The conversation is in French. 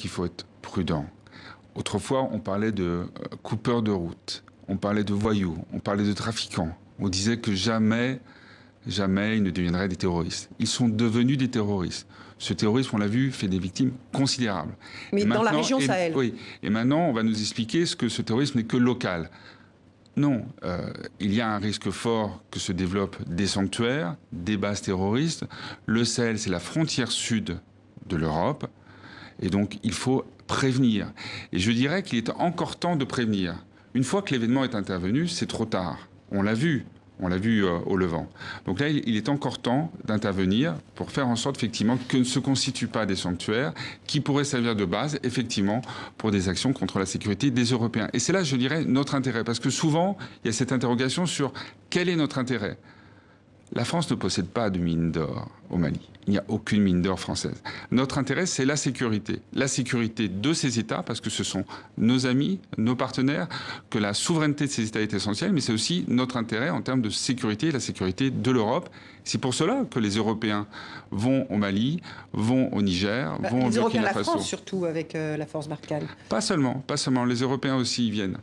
qu'il faut être prudent. Autrefois, on parlait de coupeurs de route, on parlait de voyous, on parlait de trafiquants. On disait que jamais ils ne deviendraient des terroristes. Ils sont devenus des terroristes. Ce terrorisme, on l'a vu, fait des victimes considérables. Mais dans la région Sahel. Oui. Et maintenant, on va nous expliquer ce que ce terrorisme n'est que local. Non, il y a un risque fort que se développent des sanctuaires, des bases terroristes. Le Sahel, c'est la frontière sud de l'Europe. Et donc, il faut prévenir. Et je dirais qu'il est encore temps de prévenir. Une fois que l'événement est intervenu, c'est trop tard. On l'a vu. On l'a vu au Levant. Donc là, il est encore temps d'intervenir pour faire en sorte, effectivement, que ne se constituent pas des sanctuaires qui pourraient servir de base, effectivement, pour des actions contre la sécurité des Européens. Et c'est là, je dirais, notre intérêt. Parce que souvent, il y a cette interrogation sur quel est notre intérêt. La France ne possède pas de mine d'or au Mali. Il n'y a aucune mine d'or française. Notre intérêt, c'est la sécurité. La sécurité de ces États, parce que ce sont nos amis, nos partenaires, que la souveraineté de ces États est essentielle, mais c'est aussi notre intérêt en termes de sécurité, la sécurité de l'Europe. C'est pour cela que les Européens vont au Mali, vont au Niger, vont au Burkina Faso. La France, surtout, avec la force Barkhane. Pas seulement. Les Européens aussi y viennent.